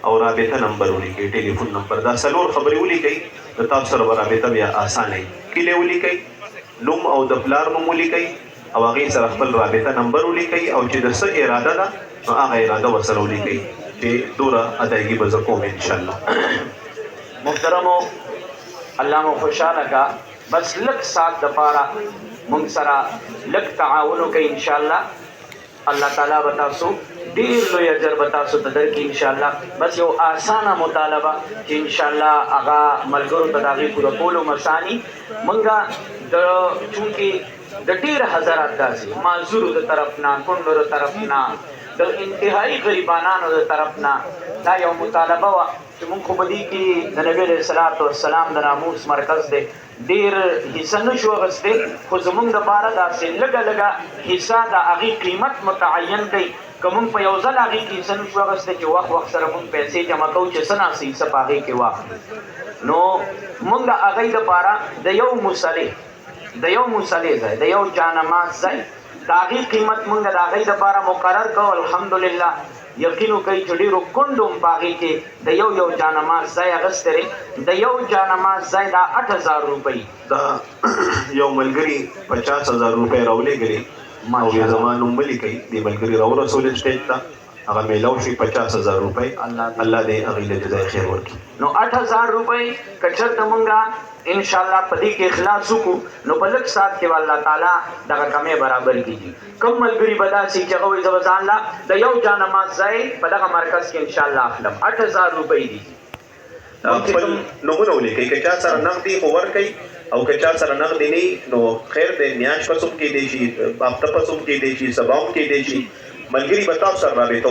او رابطه نمبر ولیکئ، ټلیفون نمبر، دا څلور خبرې ولیکئ نو تاسو سره به رابطه بیا اسانه وي. کلی ولیکئ، نوم او د پلار نوم ولیکئ او هغې سره خپل رابطه نمبر ولیکئ او چې د څه اراده ده نو هغه اراده ورسره ولیکئ چې دوره ادایګي به زه کوم انشاءالله. محترمو الله مو خوشحاله کا، بس لږ ساعت دپاره موږ سره لږ تعاون وکړئ انشاءالله. الله تعالی به تاسو ډېر لوی اجر به تاسو ته درکړي انشاءالله. بس یو اسانه مطالبه چې انشاءالله هغه ملګرو ته د هغې پوره کولو مساني موږ چونکې د ډېر حضرات داسې معذورو د طرف نه، کونډو د طرف نه، د انتهایي غریبانانو د طرف نه دا یو مطالبه وه چې موږ خو په دې کې د نبي علیه الصلاة والسلام د ناموس مرکز دی ډېر حصه نه شو اخیستی، خو زموږ دپاره داسې لږه لږه حصه د هغې قیمت متعین کوي. که موږ په یو ځل هغې کې حصه نه شو اخیستی چې وخت وخت سره موږ پیسې جمع کوو چې څه ناڅه حصه په هغې کې واخلو، نو موږ د هغې دپاره د یو مصلې ځای، د یو جانماز ځای د هغې قیمت موږ د هغې دپاره مقرر کوو. الحمدلله یقین وکړئ چې ډېرو کونډو هم په هغې کې د یو جانماز ځای اخیستی دی. د یو جانماز ځای دا 8000 روپۍ. دا یو ملګري 50,000 روپۍ راولېږلې او بیا زما نوم ولیکئ، دې ملګري راورسولې سټیج ته، هغه میلاو شي 50,000 روپۍ. الله دې هغې له جزای خیر ورکړي. نو 8000 روپۍ که چېرته مونږ انشاءالله په دې کې اخلاص وکړو نو په لږ ساعت کې به الله تعالی دغه کمې برابر کړي. کوم ملګري به داسې چې هغه وایي زه به ځان له د یو جانماز ځای په دغه مرکز کې انشاءالله اخلم، 8000 روپۍ دي. خپل نومونه ولیکئ، که چا سره نغدي خو ورکئ او که چا سره نغدي نه نو خیر دی، میاشت پس هم کیدی شي، هفته پس هم کیدی شي، سبا هم کیدی شي. ملګري به تاسو سره رابطه